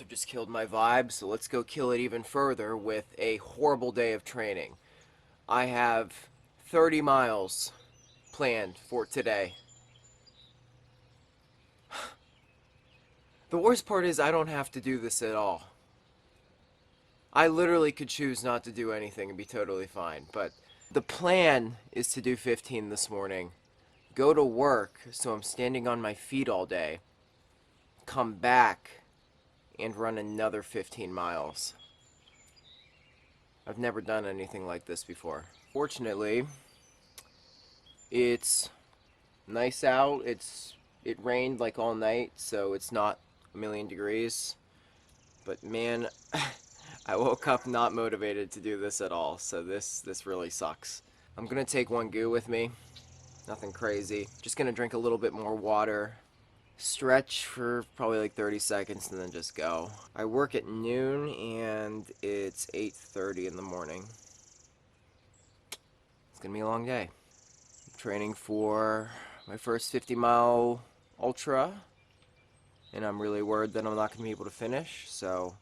also just killed my vibe, so let's go kill it even further with a horrible day of training. I have 30 miles planned for today. The worst part is I don't have to do this at all. I literally could choose not to do anything and be totally fine, but the plan is to do 15 this morning, go to work so I'm standing on my feet all day, come back and run another 15 miles. I've never done anything like this before. Fortunately, it's nice out. It rained like all night, so it's not a million degrees. But man, I woke up not motivated to do this at all, so this really sucks. I'm gonna take one goo with me, nothing crazy. Just gonna drink a little bit more water, stretch for probably like 30 seconds, and then just go. I work at noon, and it's 8:30 in the morning. It's gonna be a long day. I'm training for my first 50-mile ultra, and I'm really worried that I'm not gonna be able to finish, so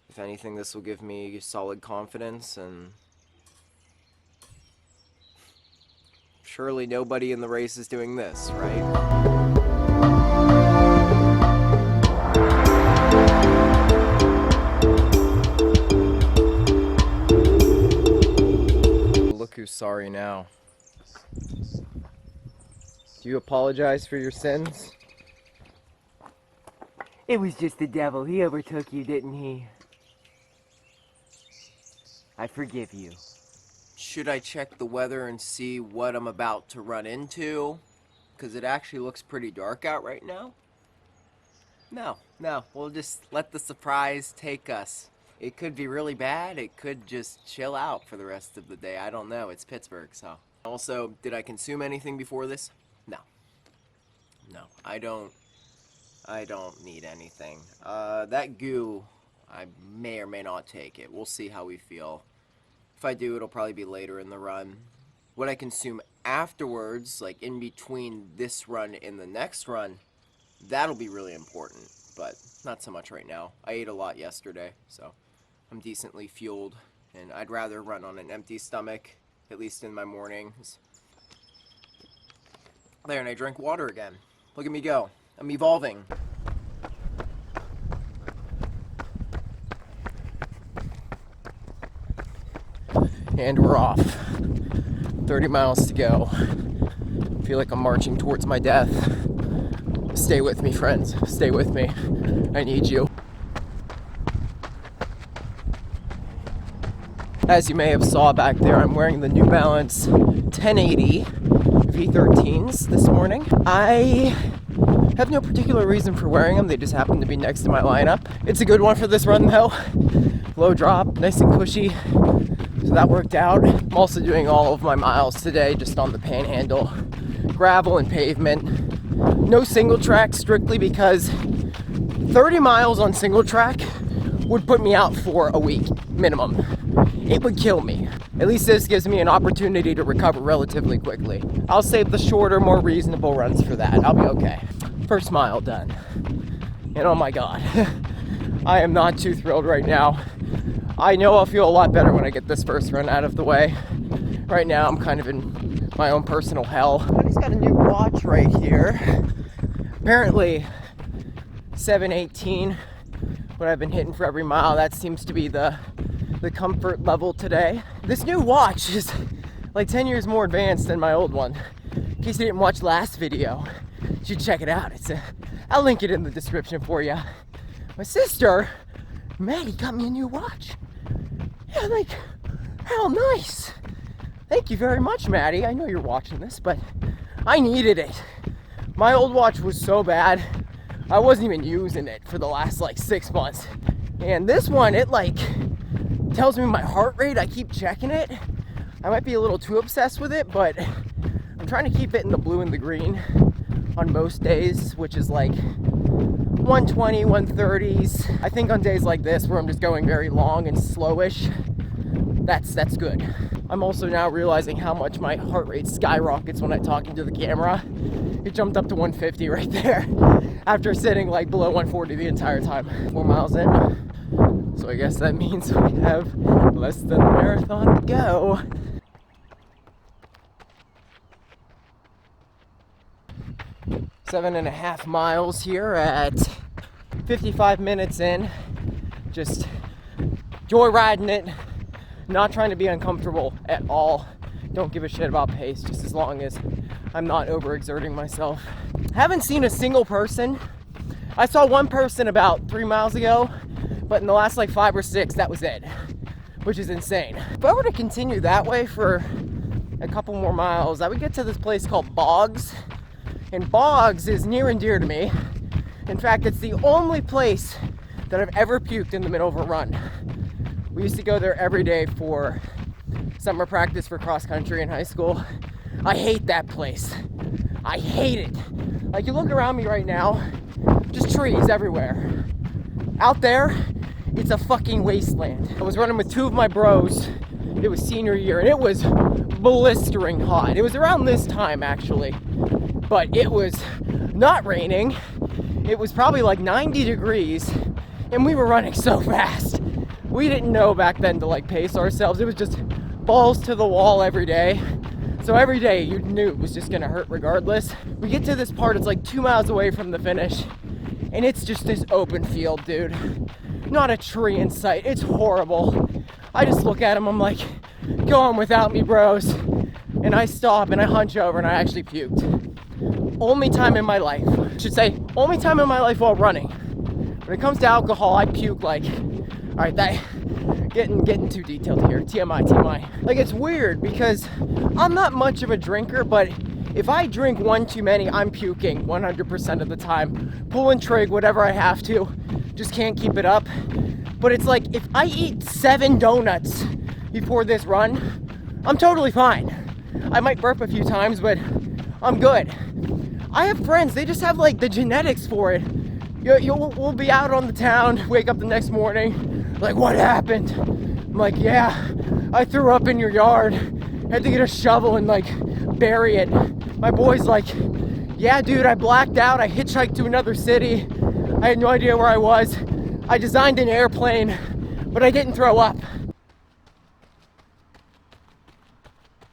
if anything, this will give me solid confidence, and surely nobody in the race is doing this, right? Look who's sorry now. Do you apologize for your sins? It was just the devil. He overtook you, didn't he? I forgive you. Should I check the weather and see what I'm about to run into? Because it actually looks pretty dark out right now. No, we'll just let the surprise take us. It could be really bad, it could just chill out for the rest of the day. I don't know, it's Pittsburgh, so. Also, did I consume anything before this? No, I don't need anything. That goo, I may or may not take it. We'll see how we feel. If I do, it'll probably be later in the run. What I consume afterwards, like in between this run and the next run, that'll be really important, but not so much right now. I ate a lot yesterday, so I'm decently fueled, and I'd rather run on an empty stomach, at least in my mornings. There, and I drank water again. Look at me go. I'm evolving. And we're off. 30 miles to go. I feel like I'm marching towards my death. Stay with me, friends. Stay with me. I need you. As you may have saw back there, I'm wearing the New Balance 1080 V13s this morning. I have no particular reason for wearing them. They just happen to be next to my lineup. It's a good one for this run though. Low drop, nice and cushy. So that worked out. I'm also doing all of my miles today just on the panhandle, gravel and pavement. No single track, strictly because 30 miles on single track would put me out for a week minimum. It would kill me. At least this gives me an opportunity to recover relatively quickly. I'll save the shorter, more reasonable runs for that. I'll be okay. First mile done. And oh my God, I am not too thrilled right now. I know I'll feel a lot better when I get this first run out of the way. Right now, I'm kind of in my own personal hell. I just got a new watch right here. Apparently, 7:18, what I've been hitting for every mile. That seems to be the comfort level today. This new watch is like 10 years more advanced than my old one. In case you didn't watch last video, you should check it out. I'll link it in the description for you. My sister, Maddie, got me a new watch. Yeah, like, how nice. Thank you very much, Maddie. I know you're watching this, but I needed it. My old watch was so bad, I wasn't even using it for the last like 6 months. And this one, it like tells me my heart rate. I keep checking it. I might be a little too obsessed with it, but I'm trying to keep it in the blue and the green on most days, which is like 120, 130s. I think on days like this where I'm just going very long and slowish, that's good. I'm also now realizing how much my heart rate skyrockets when I talk into the camera. It jumped up to 150 right there after sitting like below 140 the entire time. 4 miles in, so I guess that means we have less than a marathon to go. Seven and a half miles here at 55 minutes in. Just joyriding it, not trying to be uncomfortable at all. Don't give a shit about pace, just as long as I'm not overexerting myself. Haven't seen a single person. I saw one person about 3 miles ago, but in the last like 5 or 6, that was it, which is insane. If I were to continue that way for a couple more miles, I would get to this place called Boggs, and Boggs is near and dear to me. In fact, it's the only place that I've ever puked in the middle of a run. We used to go there every day for summer practice for cross country in high school. I hate that place. I hate it. Like, you look around me right now, just trees everywhere. Out there, it's a fucking wasteland. I was running with 2 of my bros. It was senior year, and it was blistering hot. It was around this time, actually. But it was not raining. It was probably like 90 degrees, and we were running so fast. We didn't know back then to like pace ourselves. It was just balls to the wall every day. So every day you knew it was just gonna hurt regardless. We get to this part, it's like 2 miles away from the finish, and it's just this open field, dude. Not a tree in sight. It's horrible. I just look at him, I'm like, go on without me, bros. And I stop and I hunch over and I actually puked. Only time in my life, I should say, only time in my life while running. When it comes to alcohol, I puke like, all right, that, getting too detailed here, TMI. Like, it's weird because I'm not much of a drinker, but if I drink one too many, I'm puking 100% of the time. Pulling trig, whatever I have to, just can't keep it up. But it's like, if I eat 7 donuts before this run, I'm totally fine. I might burp a few times, but I'm good. I have friends, they just have like the genetics for it. We'll be out on the town, wake up the next morning, like, what happened? I'm like, yeah, I threw up in your yard. Had to get a shovel and like bury it. My boy's like, yeah, dude, I blacked out. I hitchhiked to another city. I had no idea where I was. I designed an airplane, but I didn't throw up.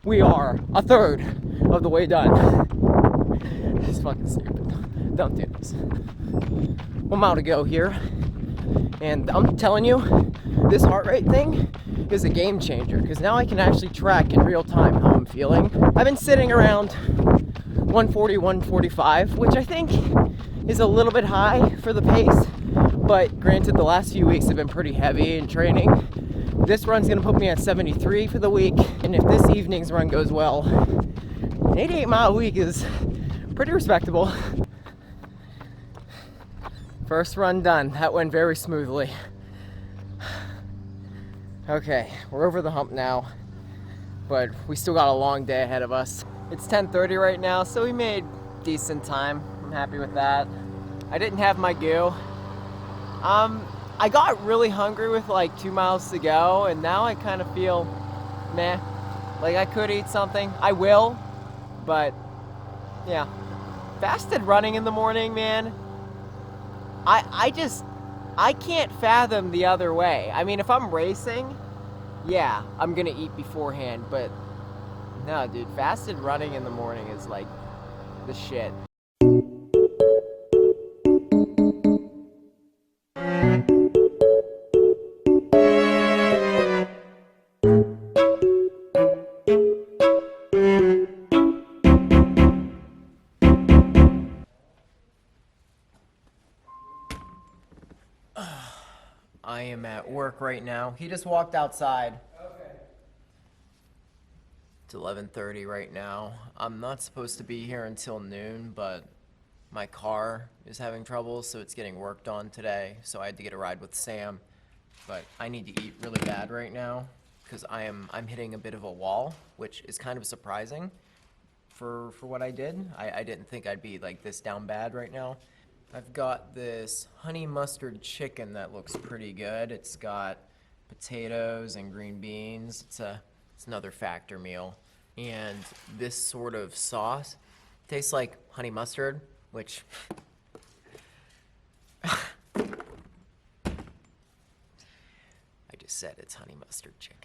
We are a third of the way done. This is fucking stupid. Don't do this. 1 mile to go here, and I'm telling you, this heart rate thing is a game changer, because now I can actually track in real time how I'm feeling. I've been sitting around 140, 145, which I think is a little bit high for the pace, but granted, the last few weeks have been pretty heavy in training. This run's gonna put me at 73 for the week, and if this evening's run goes well, an 88-mile week is pretty respectable. First run done. That went very smoothly. Okay, we're over the hump now, but we still got a long day ahead of us. It's 10:30 right now, so we made decent time. I'm happy with that. I didn't have my goo. I got really hungry with like 2 miles to go, and now I kind of feel meh. Like, I could eat something. I will, but yeah. Fasted running in the morning, man. I can't fathom the other way. I mean, if I'm racing, yeah, I'm gonna eat beforehand, but no, dude, fasted running in the morning is like the shit. I am at work right now. He just walked outside. Okay. It's 11:30 right now. I'm not supposed to be here until noon, but my car is having trouble, so it's getting worked on today. So I had to get a ride with Sam. But I need to eat really bad right now because I'm hitting a bit of a wall, which is kind of surprising for what I did. I didn't think I'd be like this down bad right now. I've got this honey mustard chicken that looks pretty good. It's got potatoes and green beans. It's a It's another Factor meal. And this sort of sauce tastes like honey mustard, which I just said it's honey mustard chicken.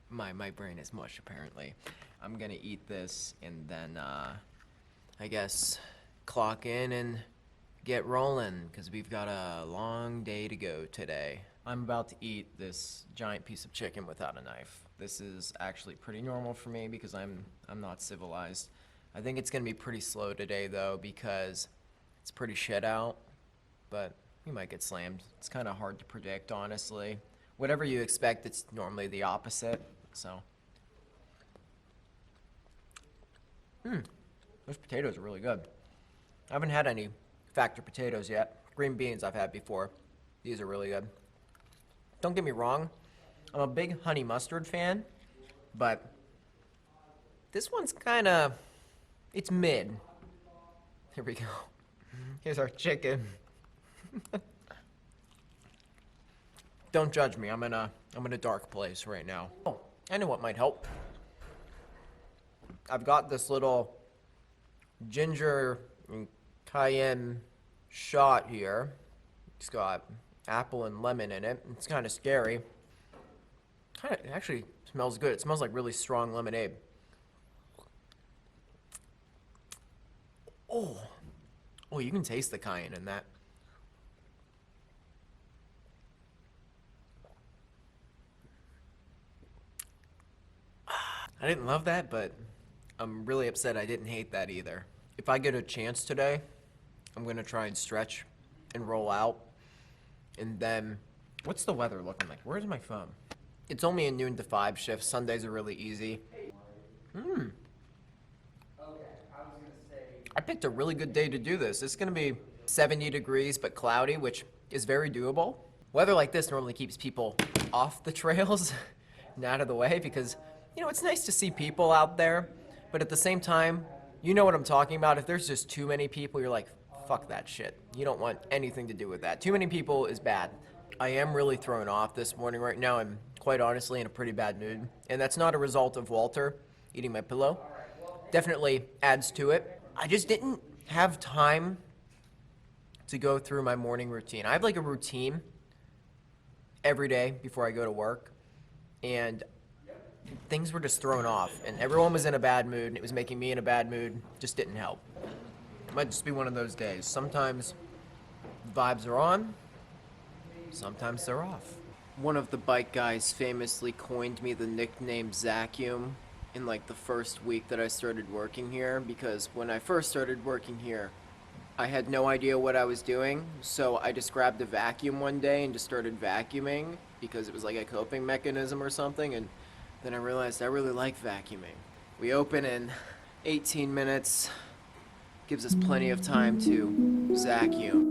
My brain is mush, apparently. I'm gonna eat this and then, I guess, clock in and get rolling, because we've got a long day to go today. I'm about to eat this giant piece of chicken without a knife. This is actually pretty normal for me because I'm not civilized. I think it's gonna be pretty slow today though, because it's pretty shit out, but we might get slammed. It's kind of hard to predict, honestly. Whatever you expect, it's normally the opposite, so. Those potatoes are really good. I haven't had any Factor potatoes yet. Green beans I've had before. These are really good. Don't get me wrong, I'm a big honey mustard fan, but this one's kinda, it's mid. Here we go. Here's our chicken. Don't judge me, I'm in a dark place right now. Oh, I know what might help. I've got this little ginger and cayenne shot here. It's got apple and lemon in it. It's kind of scary. It actually smells good. It smells like really strong lemonade. Oh, you can taste the cayenne in that. I didn't love that, but I'm really upset I didn't hate that either. If I get a chance today, I'm gonna try and stretch and roll out. And then, what's the weather looking like? Where's my phone? It's only a noon to 5 shift. Sundays are really easy. I picked a really good day to do this. It's gonna be 70 degrees but cloudy, which is very doable. Weather like this normally keeps people off the trails and out of the way because, you know, it's nice to see people out there, but at the same time, you know what I'm talking about. If there's just too many people, you're like, fuck that shit. You don't want anything to do with that. Too many people is bad. I am really thrown off this morning right now. I'm quite honestly in a pretty bad mood. And that's not a result of Walter eating my pillow. Definitely adds to it. I just didn't have time to go through my morning routine. I have like a routine every day before I go to work. And things were just thrown off. And everyone was in a bad mood. And it was making me in a bad mood. Just didn't help. It might just be one of those days. Sometimes vibes are on, sometimes they're off. One of the bike guys famously coined me the nickname Zacuum in like the first week that I started working here, because when I first started working here, I had no idea what I was doing, so I just grabbed a vacuum one day and just started vacuuming because it was like a coping mechanism or something, and then I realized I really like vacuuming. We open in 18 minutes. Gives us plenty of time to vacuum.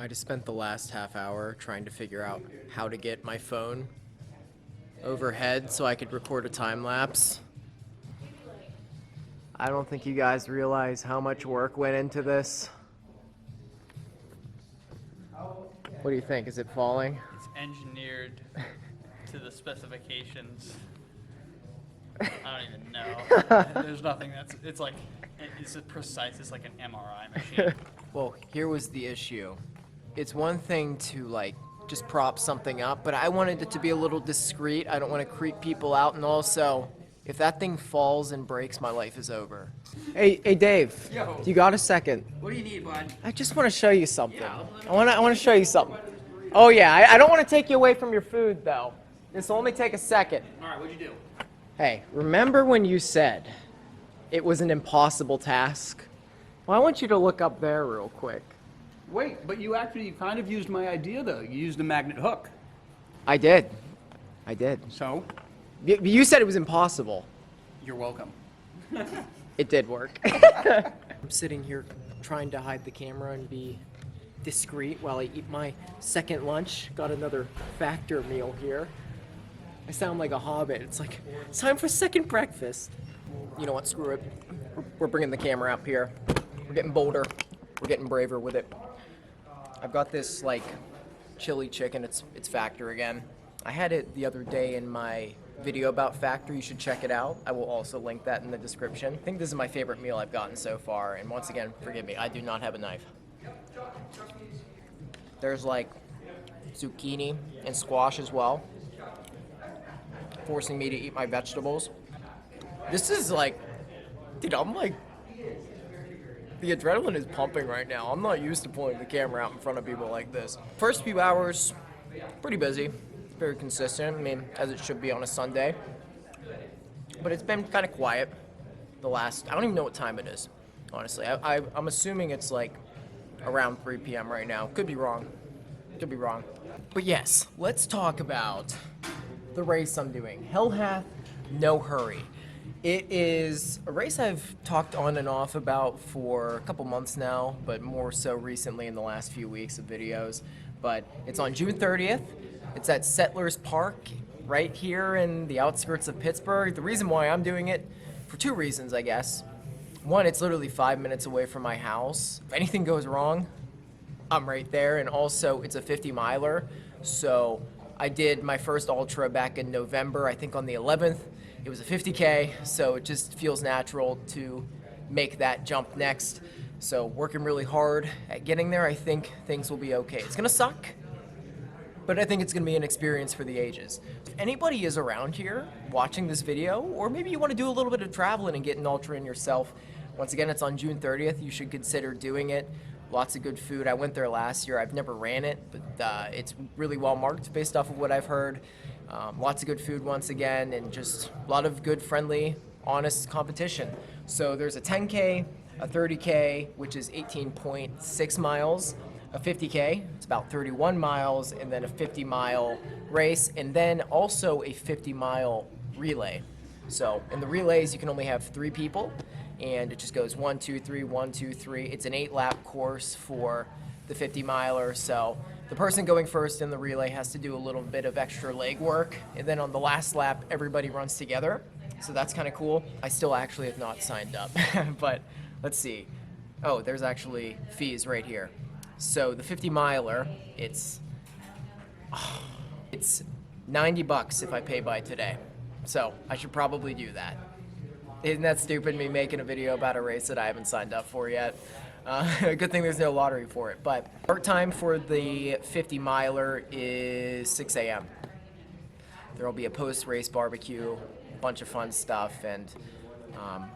I just spent the last half hour trying to figure out how to get my phone overhead so I could record a time lapse. I don't think you guys realize how much work went into this. What do you think? Is it falling? It's engineered to the specifications. I don't even know. There's nothing it's like, it's as precise as like an MRI machine. Well, here was the issue. It's one thing to like just prop something up, but I wanted it to be a little discreet. I don't want to creep people out, and also, if that thing falls and breaks, my life is over. Hey, Dave. Yo. You got a second? What do you need, bud? I just want to show you something. Yeah, I want to show you something. Oh yeah, I don't want to take you away from your food though. This will only take a second. All right, what'd you do? Hey, remember when you said it was an impossible task Well, I want you to look up there real quick. Wait, but you actually kind of used my idea, though. You used a magnet hook. I did. I did. So, You said it was impossible. you're welcome. It did work. I'm sitting here trying to hide the camera and be discreet while I eat my second lunch. Got another Factor meal here. I sound like a hobbit. It's like, it's time for second breakfast. You know what, screw it. We're bringing the camera up here. We're getting bolder. We're getting braver with it. I've got this, like, chili chicken. It's Factor again. I had it the other day in my video about Factor. You should check it out. I will also link that in the description. I think this is my favorite meal I've gotten so far. And once again, forgive me, I do not have a knife. There's, like, zucchini and squash as well, forcing me to eat my vegetables. This is like, dude, I'm like, the adrenaline is pumping right now. I'm not used to pulling the camera out in front of people like this. First few hours, pretty busy, very consistent. I mean, as it should be on a Sunday. But it's been kind of quiet the last, I don't even know what time it is, honestly. I'm assuming it's like around 3 p.m. right now. Could be wrong. Could be wrong. But yes, let's talk about the race I'm doing. Hell Hath No Hurry. It is a race I've talked on and off about for a couple months now, but more so recently in the last few weeks of videos. But it's on June 30th. It's at Settlers Park, right here in the outskirts of Pittsburgh. The reason why I'm doing it, for two reasons, I guess. One, it's literally 5 minutes away from my house. If anything goes wrong, I'm right there. And also, it's a 50-miler. So I did my first ultra back in November, I think on the 11th. It was a 50K, so it just feels natural to make that jump next. So working really hard at getting there. I think things will be okay. It's gonna suck, but I think it's gonna be an experience for the ages. If anybody is around here watching this video, or maybe you wanna do a little bit of traveling and get an ultra in yourself, once again, it's on June 30th. You should consider doing it. Lots of good food. I went there last year. I've never ran it, but it's really well marked based off of what I've heard. Lots of good food once again, and just a lot of good, friendly, honest competition. So there's a 10K, a 30K, which is 18.6 miles, a 50K, it's about 31 miles, and then a 50-mile race, and then also a 50-mile relay. So in the relays, you can only have 3 people, and it just goes 1, 2, 3, 1, 2, 3. It's an 8-lap course for the 50-miler, so the person going first in the relay has to do a little bit of extra leg work, and then on the last lap, everybody runs together. So that's kind of cool. I still actually have not signed up, but let's see. Oh, there's actually fees right here. So the 50-miler, it's $90 if I pay by today. So I should probably do that. Isn't that stupid, me making a video about a race that I haven't signed up for yet? Good thing there's no lottery for it. But start time for the 50-miler is 6 a.m. There will be a post-race barbecue, a bunch of fun stuff, and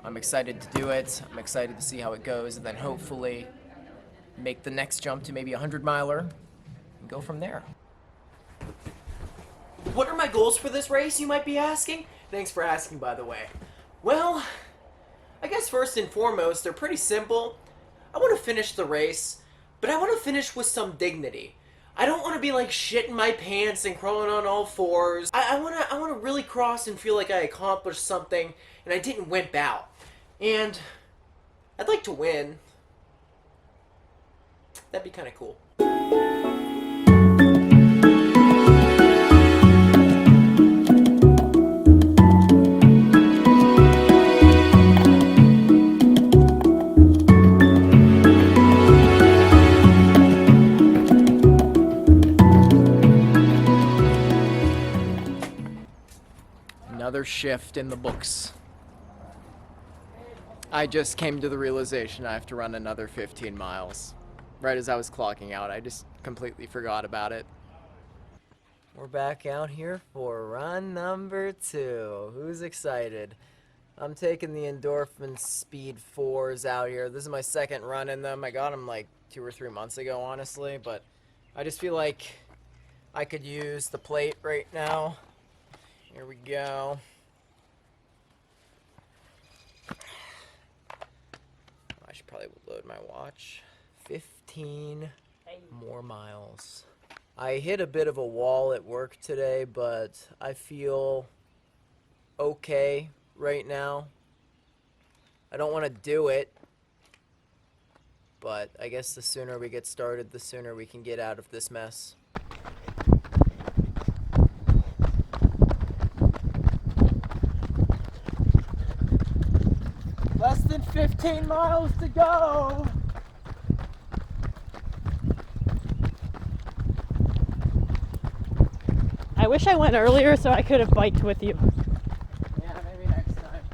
I'm excited to do it. I'm excited to see how it goes, and then hopefully make the next jump to maybe a 100-miler and go from there. What are my goals for this race, you might be asking? Thanks for asking, by the way. Well, I guess first and foremost, they're pretty simple. I want to finish the race, but I want to finish with some dignity. I don't want to be like shitting my pants and crawling on all fours. I want to really cross and feel like I accomplished something and I didn't wimp out. And I'd like to win. That'd be kind of cool. Another shift in the books. I just came to the realization I have to run another 15 miles. Right as I was clocking out, I just completely forgot about it. We're back out here for run number 2. Who's excited? I'm taking the Endorphin Speed 4s out here. This is my second run in them. I got them like 2 or 3 months ago, honestly, but I just feel like I could use the plate right now. Here we go. I should probably load my watch. 15 more miles. I hit a bit of a wall at work today, but I feel okay right now. I don't want to do it, but I guess the sooner we get started, the sooner we can get out of this mess. Less than 15 miles to go. I wish I went earlier so I could have biked with you. Yeah, maybe next time.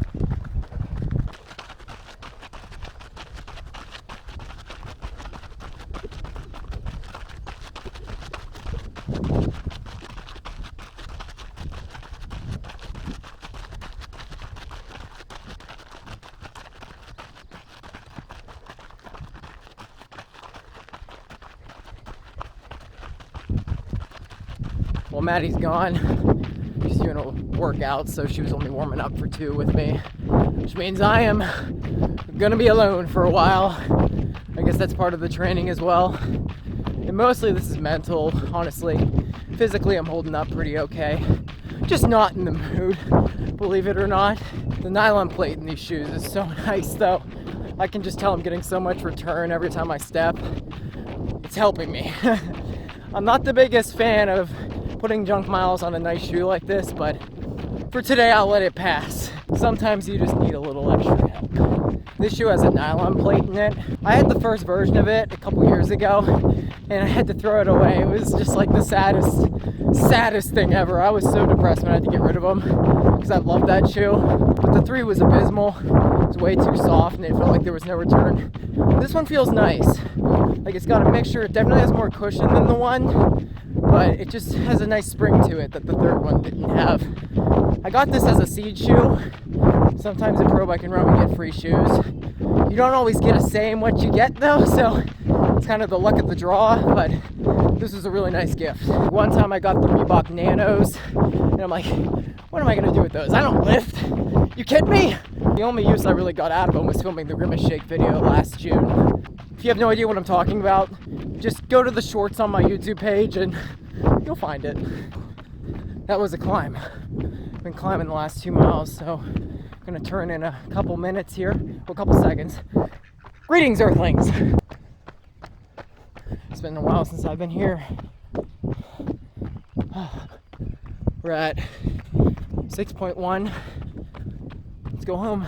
Well, Maddie's gone. She's doing a workout, so she was only warming up for 2 with me, which means I am gonna be alone for a while. I guess that's part of the training as well. And mostly this is mental, honestly. Physically, I'm holding up pretty okay. Just not in the mood, believe it or not. The nylon plate in these shoes is so nice, though. I can just tell I'm getting so much return every time I step. It's helping me. I'm not the biggest fan of putting junk miles on a nice shoe like this, but for today I'll let it pass. Sometimes you just need a little extra help. This shoe has a nylon plate in it. I had the first version of it a couple years ago, and I had to throw it away. It was just like the saddest thing ever. I was so depressed when I had to get rid of them because I loved that shoe. But the 3 was abysmal. It was way too soft, and it felt like there was no return. This one feels nice. Like it's got a mixture. It definitely has more cushion than the one, but it just has a nice spring to it that the third one didn't have. I got this as a seed shoe. Sometimes at Pro Bike and Run we get free shoes. You don't always get a say in what you get though, so it's kind of the luck of the draw, but this is a really nice gift. One time I got the Reebok Nanos, and I'm like, what am I gonna do with those? I don't lift. You kidding me? The only use I really got out of them was filming the Grimace Shake video last June. If you have no idea what I'm talking about, just go to the shorts on my YouTube page and you'll find it. That was a climb. I've been climbing the last 2 miles, so I'm gonna turn in a couple minutes here, well, a couple seconds. Greetings, Earthlings! It's been a while since I've been here. We're at 6.1. Let's go home.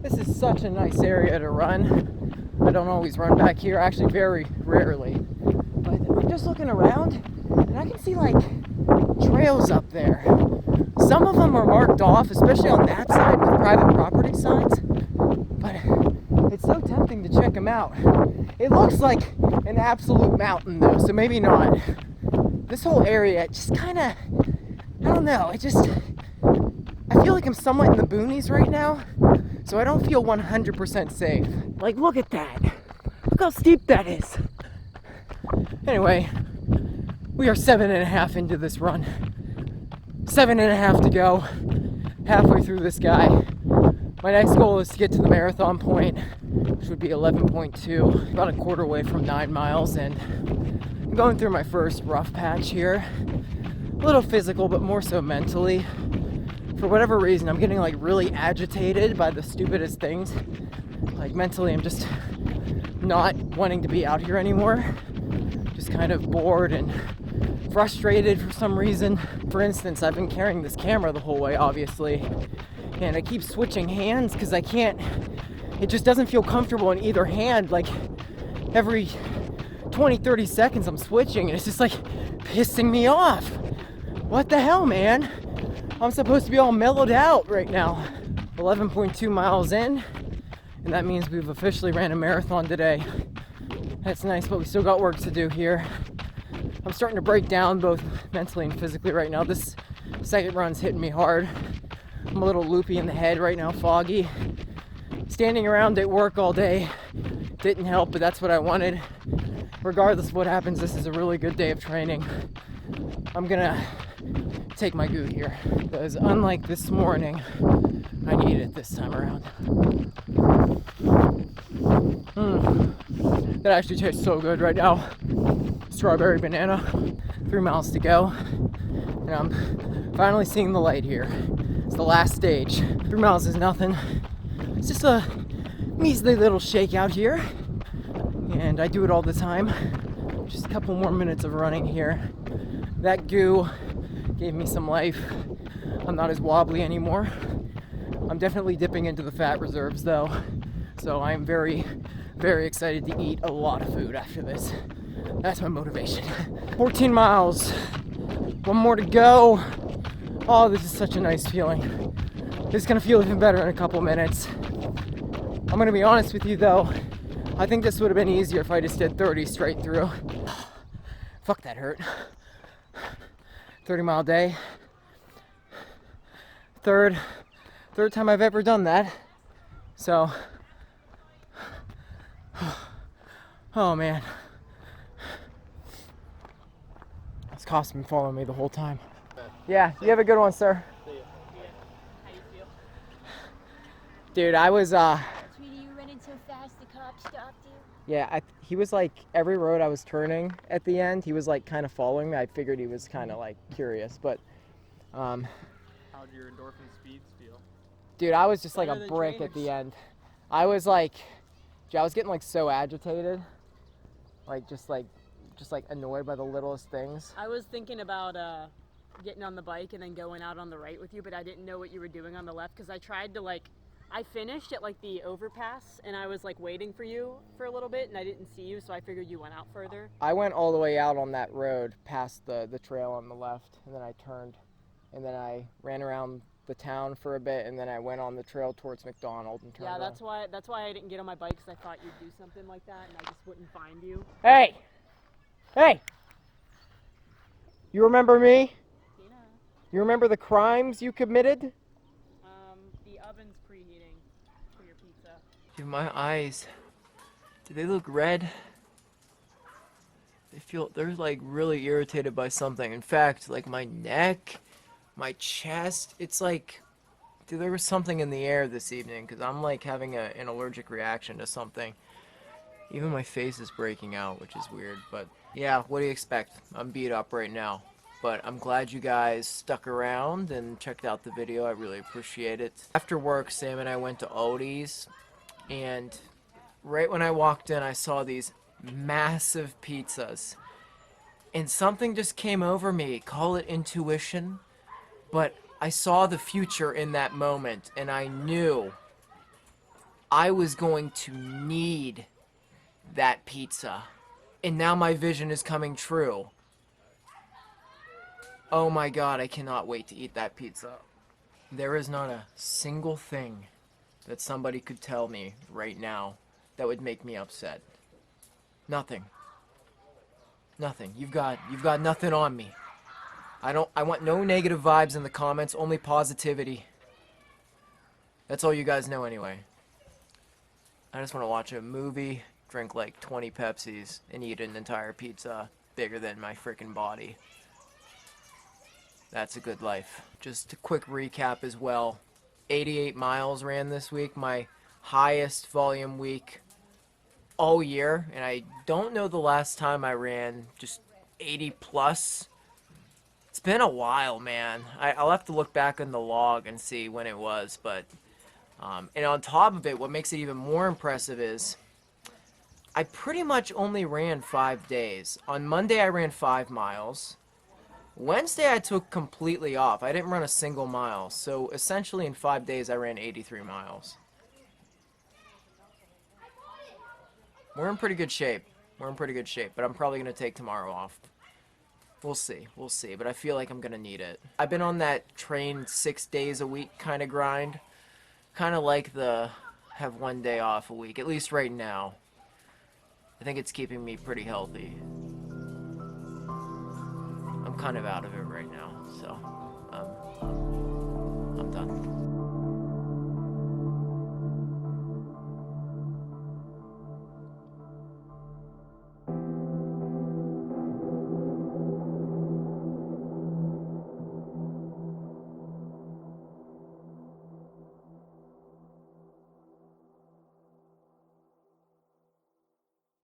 This is such a nice area to run. I don't always run back here, actually very rarely. But I'm just looking around and I can see like trails up there. Some of them are marked off, especially on that side with private property signs. But it's so tempting to check them out. It looks like an absolute mountain though, so maybe not. This whole area just kind of, I don't know, I feel like I'm somewhat in the boonies right now, so I don't feel 100% safe. Like, look at that. Look how steep that is. Anyway, we are 7.5 into this run. 7.5 to go. Halfway through this guy. My next goal is to get to the marathon point, which would be 11.2, about a quarter way from 9 miles, and I'm going through my first rough patch here. A little physical, but more so mentally. For whatever reason, I'm getting like really agitated by the stupidest things. Like mentally, I'm just not wanting to be out here anymore. Just kind of bored and frustrated for some reason. For instance, I've been carrying this camera the whole way, obviously, and I keep switching hands because I can't, it just doesn't feel comfortable in either hand. Like every 20-30 seconds I'm switching, and it's just like pissing me off. What the hell, man? I'm supposed to be all mellowed out right now. 11.2 miles in, and that means we've officially ran a marathon today. That's nice, but we still got work to do here. I'm starting to break down both mentally and physically right now. This second run's hitting me hard. I'm a little loopy in the head right now, foggy. Standing around at work all day didn't help, but that's what I wanted. Regardless of what happens, this is a really good day of training. I'm gonna take my goo here. Because unlike this morning, I need it this time around. That actually tastes so good right now. Strawberry banana. 3 miles to go. And I'm finally seeing the light here. It's the last stage. 3 miles is nothing. It's just a measly little shakeout here. And I do it all the time. Just a couple more minutes of running here. That goo gave me some life. I'm not as wobbly anymore. I'm definitely dipping into the fat reserves though. So I'm very, very excited to eat a lot of food after this. That's my motivation. 14 miles. One more to go. Oh, this is such a nice feeling. This is gonna feel even better in a couple minutes. I'm gonna be honest with you though. I think this would have been easier if I just did 30 straight through. Fuck, that hurt. 30-mile day. Third time I've ever done that. So, oh man. This cop's been following me the whole time. Yeah, you have a good one, sir. Dude, I was, Sweetie, you running so fast the cop stopped you? yeah, he was like, every road I was turning at the end, he was like kind of following me. I figured he was kind of like curious, but, How'd your endorphin speeds feel? dude, I was just like Better a than brick at trainers. the end. I was like, dude, I was getting like so agitated, like just annoyed by the littlest things. I was thinking about getting on the bike and then going out on the right with you, but I didn't know what you were doing on the left because I tried to I finished at like the overpass and I was like waiting for you for a little bit and I didn't see you, so I figured you went out further. I went all the way out on that road past the trail on the left, and then I turned, and then I ran around the town for a bit, and then I went on the trail towards McDonald and turned Yeah, around. that's why I didn't get on my bike because I thought you'd do something like that and I just wouldn't find you. Hey! Hey! You remember me? Tina, You remember the crimes you committed? the oven's preheating for your pizza. Dude, my eyes, do they look red? They're like really irritated by something. In fact, like my neck, my chest, it's like, dude, there was something in the air this evening because I'm like having an allergic reaction to something. Even my face is breaking out, which is weird, but yeah, what do you expect? I'm beat up right now. But I'm glad you guys stuck around and checked out the video. I really appreciate it. After work, Sam and I went to Aldi's, and right when I walked in, I saw these massive pizzas. And something just came over me. Call it intuition. But I saw the future in that moment, and I knew I was going to need that pizza. And now my vision is coming true. Oh my god, I cannot wait to eat that pizza. There is not a single thing that somebody could tell me right now that would make me upset. Nothing. Nothing. You've got nothing on me. I want no negative vibes in the comments, only positivity. That's all you guys know anyway. I just want to watch a movie, drink like 20 Pepsis, and eat an entire pizza bigger than my freaking body. That's a good life. Just a quick recap as well. 88 miles ran this week, my highest volume week all year, and I don't know the last time I ran just 80 plus. It's been a while, man. I'll have to look back on the log and see when it was, but and on top of it, what makes it even more impressive is I pretty much only ran 5 days. On Monday I ran 5 miles. Wednesday I took completely off. I didn't run a single mile. So essentially in 5 days I ran 83 miles. We're in pretty good shape. But I'm probably going to take tomorrow off. We'll see. But I feel like I'm going to need it. I've been on that train 6 days a week kind of grind. Kind of like the have 1 day off a week, at least right now. I think it's keeping me pretty healthy. I'm kind of out of it right now, so I'm done.